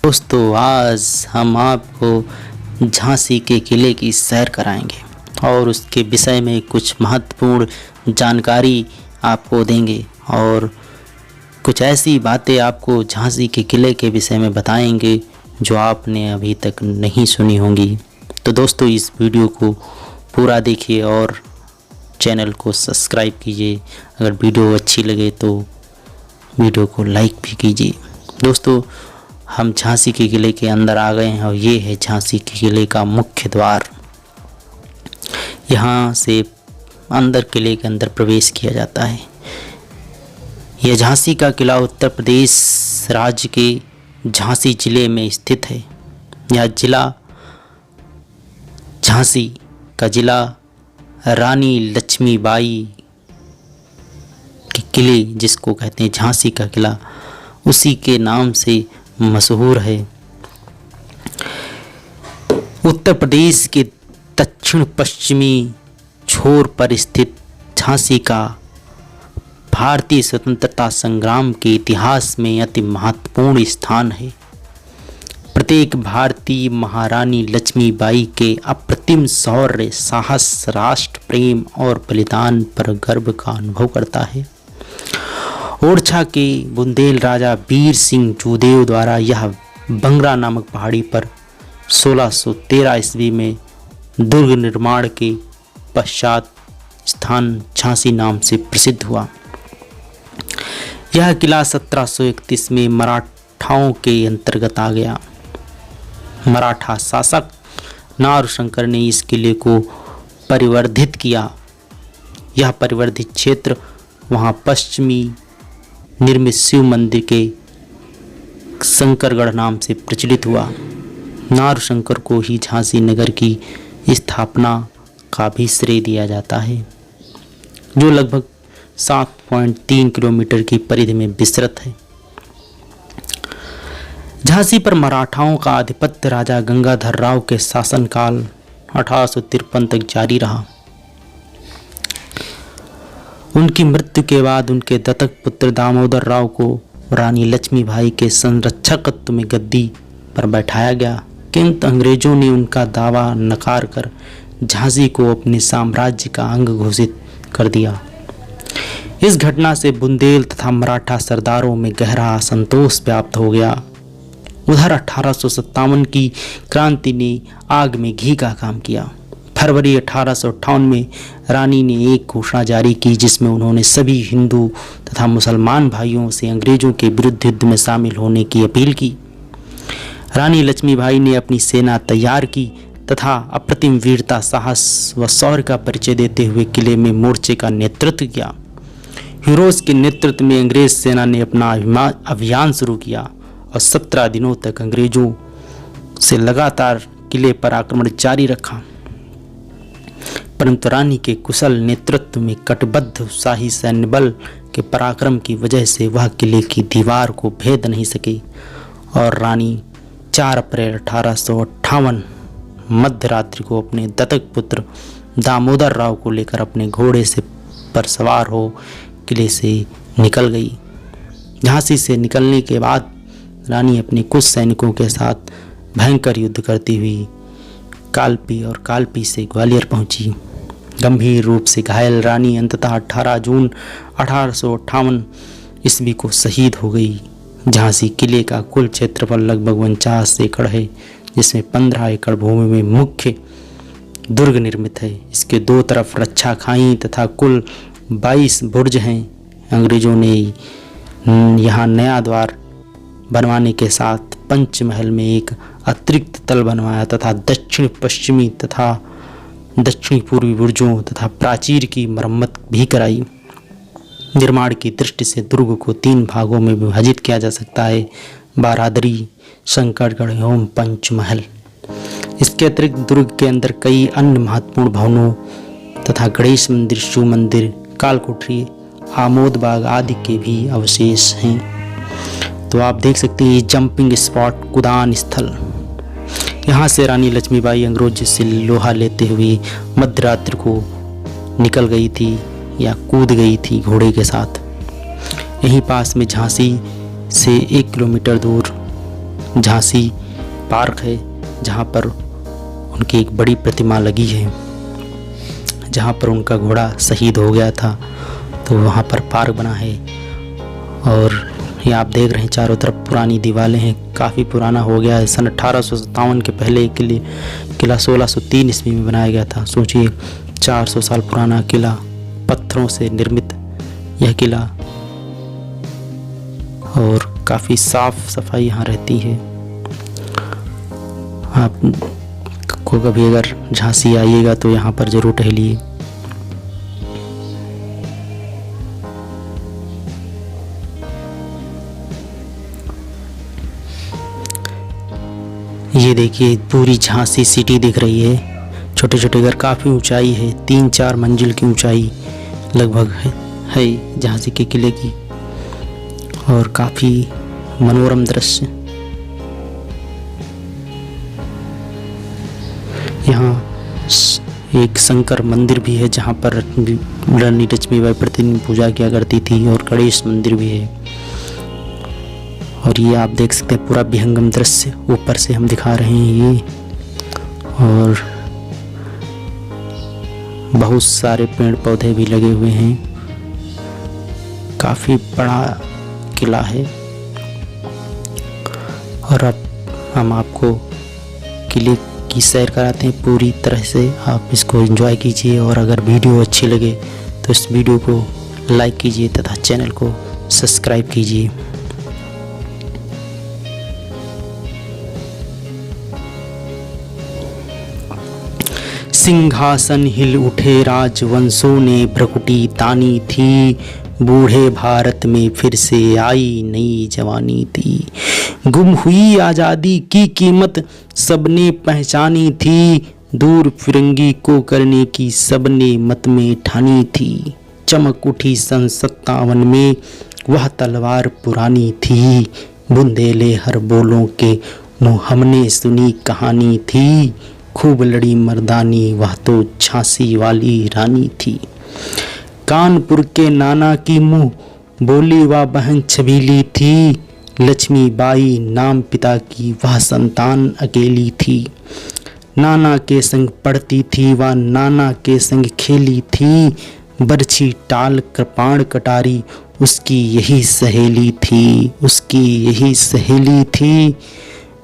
दोस्तों, आज हम आपको झांसी के किले की सैर कराएंगे और उसके विषय में कुछ महत्वपूर्ण जानकारी आपको देंगे और कुछ ऐसी बातें आपको झांसी के किले के विषय में बताएंगे जो आपने अभी तक नहीं सुनी होंगी। तो दोस्तों, इस वीडियो को पूरा देखिए और चैनल को सब्सक्राइब कीजिए। अगर वीडियो अच्छी लगे तो वीडियो को लाइक भी कीजिए। दोस्तों, हम झांसी के किले के अंदर आ गए हैं और ये है झांसी के किले का मुख्य द्वार। यहाँ से अंदर किले के अंदर प्रवेश किया जाता है। यह झांसी का किला उत्तर प्रदेश राज्य के झांसी जिले में स्थित है। यह जिला झांसी का जिला रानी लक्ष्मीबाई के किले, जिसको कहते हैं झांसी का किला, उसी के नाम से मशहूर है। उत्तर प्रदेश के दक्षिण पश्चिमी छोर पर स्थित झांसी का भारतीय स्वतंत्रता संग्राम के इतिहास में अति महत्वपूर्ण स्थान है। प्रत्येक भारतीय महारानी लक्ष्मीबाई के अप्रतिम शौर्य, साहस, राष्ट्र प्रेम और बलिदान पर गर्व का अनुभव करता है। ओरछा के बुंदेल राजा वीर सिंह जोदेव द्वारा यह बंगरा नामक पहाड़ी पर 1613 ईस्वी में दुर्ग निर्माण के पश्चात स्थान झांसी नाम से प्रसिद्ध हुआ। यह किला 1731 में मराठाओं के अंतर्गत आ गया। मराठा शासक नारशंकर ने इस किले को परिवर्धित किया। यह परिवर्धित क्षेत्र वहाँ पश्चिमी निर्मित शिव मंदिर के शंकरगढ़ नाम से प्रचलित हुआ। नारशंकर को ही झांसी नगर की स्थापना का भी श्रेय दिया जाता है, जो लगभग 7.3 किलोमीटर की परिधि में विस्तृत है। झांसी पर मराठाओं का आधिपत्य राजा गंगाधर राव के शासनकाल 1853 तक जारी रहा। उनकी मृत्यु के बाद उनके दत्तक पुत्र दामोदर राव को रानी लक्ष्मीबाई के संरक्षकत्व में गद्दी पर बैठाया गया, किंतु अंग्रेजों ने उनका दावा नकार कर झांसी को अपने साम्राज्य का अंग घोषित कर दिया। इस घटना से बुंदेल तथा मराठा सरदारों में गहरा असंतोष व्याप्त हो गया। उधर 1857 की क्रांति ने आग में घी का काम किया। फरवरी 1858 में रानी ने एक घोषणा जारी की, जिसमें उन्होंने सभी हिंदू तथा मुसलमान भाइयों से अंग्रेजों के विरुद्ध युद्ध में शामिल होने की अपील की। रानी लक्ष्मीबाई ने अपनी सेना तैयार की तथा अप्रतिम वीरता, साहस व शौर्य का परिचय देते हुए किले में मोर्चे का नेतृत्व किया। हीरोज के नेतृत्व में अंग्रेज सेना ने अपना अभियान शुरू किया और 17 दिनों तक अंग्रेजों से लगातार किले पर आक्रमण जारी रखा, परंतु रानी के कुशल नेतृत्व में कटिबद्ध उत्साही सैन्य बल के पराक्रम की वजह से वह किले की दीवार को भेद नहीं सके और रानी 4 अप्रैल 1858 मध्य रात्रि को अपने दत्तक पुत्र दामोदर राव को लेकर अपने घोड़े से पर सवार हो किले से निकल गई। झांसी से निकलने के बाद रानी अपने कुछ सैनिकों के साथ भयंकर युद्ध करती हुई कालपी और कालपी से ग्वालियर पहुंची। गंभीर रूप से घायल रानी अंततः 18 जून 1858 ईस्वी को शहीद हो गई। झांसी किले का कुल क्षेत्रफल लगभग 49 एकड़ है, जिसमें 15 एकड़ भूमि में मुख्य दुर्ग निर्मित है। इसके दो तरफ रक्षा खाई तथा कुल 22 बुर्ज हैं। अंग्रेजों ने यहाँ नया द्वार बनवाने के साथ पंचमहल में एक अतिरिक्त तल बनवाया तथा दक्षिण पश्चिमी तथा दक्षिणी पूर्वी बुर्जों तथा प्राचीर की मरम्मत भी कराई। निर्माण की दृष्टि से दुर्ग को 3 भागों में विभाजित किया जा सकता है: बारादरी, शंकरगढ़ एवं पंचमहल। इसके अतिरिक्त दुर्ग के अंदर कई अन्य महत्वपूर्ण भवनों तथा गणेश मंदिर, शिव मंदिर, कालकोठरी, आमोद बाग आदि के भी अवशेष हैं। तो आप देख सकते हैं जंपिंग स्पॉट, कुदान स्थल। यहाँ से रानी लक्ष्मीबाई अंग्रेजों से लोहा लेते हुए मध्यरात्रि को निकल गई थी या कूद गई थी घोड़े के साथ। यहीं पास में झांसी से 1 किलोमीटर दूर झांसी पार्क है जहाँ पर उनकी एक बड़ी प्रतिमा लगी है, जहाँ पर उनका घोड़ा शहीद हो गया था, तो वहाँ पर पार्क बना है। और ये आप देख रहे हैं चारों तरफ पुरानी दीवारें हैं, काफ़ी पुराना हो गया है। सन 1857 के पहले किला 1603 ईस्वी में बनाया गया था। सोचिए 400 साल पुराना किला, पत्थरों से निर्मित यह किला, और काफ़ी साफ सफाई यहाँ रहती है। आप को कभी अगर झांसी आइएगा तो यहाँ पर ज़रूर टहलिए। ये देखिए पूरी झांसी सिटी दिख रही है। छोटे छोटे घर, काफ़ी ऊंचाई है, 3-4 मंजिल की ऊंचाई लगभग है झांसी के किले की, और काफ़ी मनोरम दृश्य। यहाँ एक शंकर मंदिर भी है जहाँ पर रानी लक्ष्मीबाई प्रतिदिन पूजा किया करती थी, और गणेश मंदिर भी है। और ये आप देख सकते हैं पूरा विहंगम दृश्य ऊपर से हम दिखा रहे हैं ये, और बहुत सारे पेड़ पौधे भी लगे हुए हैं। काफ़ी बड़ा किला है। और अब हम आपको किले की सैर कराते हैं पूरी तरह से, आप इसको एंजॉय कीजिए। और अगर वीडियो अच्छी लगे तो इस वीडियो को लाइक कीजिए तथा चैनल को सब्सक्राइब कीजिए। सिंहासन हिल उठे राजवंशों ने भ्रकुटी तानी थी, बूढ़े भारत में फिर से आई नई जवानी थी। गुम हुई आज़ादी की कीमत सबने पहचानी थी, दूर फिरंगी को करने की सबने मत में ठानी थी। चमक उठी सन 57 में वह तलवार पुरानी थी, बुंदेले हर बोलों के मुँह हमने सुनी कहानी थी। खूब लड़ी मर्दानी वह तो झांसी वाली रानी थी। कानपुर के नाना की मुँह बोली वह बहन छबीली थी, लक्ष्मीबाई नाम पिता की वह संतान अकेली थी। नाना के संग पढ़ती थी वह नाना के संग खेली थी, बरछी टाल कृपाण कटारी उसकी यही सहेली थी, उसकी यही सहेली थी।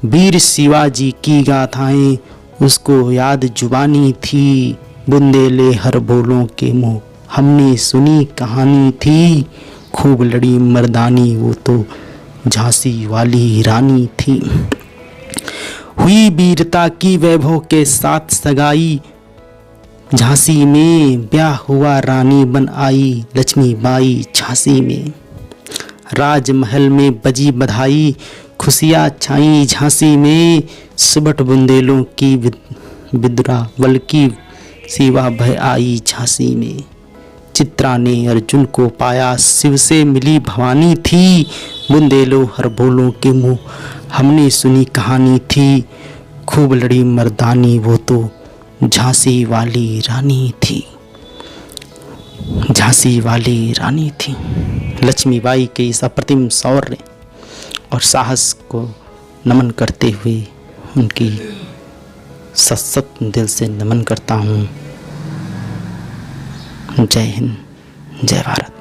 वीर शिवाजी की गाथाएं उसको याद जुबानी थी, बुंदेले हर बोलों के मुँह हमने सुनी कहानी थी। खूब लड़ी मर्दानी वो तो झांसी वाली रानी थी। हुई वीरता की वैभव के साथ सगाई, झांसी में ब्याह हुआ रानी बन आई लक्ष्मीबाई झांसी में। राजमहल में बजी बधाई खुशियाँ छाई झांसी में, सुबट बुंदेलों की विद्रावल की सिवा भय आई झांसी में। चित्रा ने अर्जुन को पाया शिव से मिली भवानी थी, बुंदेलो हर बोलों के मुँह हमने सुनी कहानी थी। खूब लड़ी मर्दानी वो तो झांसी वाली रानी थी, झांसी वाली रानी थी। लक्ष्मीबाई के इस अप्रतिम शौर्य और साहस को नमन करते हुए उनकी सत दिल से नमन करता हूँ। जय हिंद, जय भारत।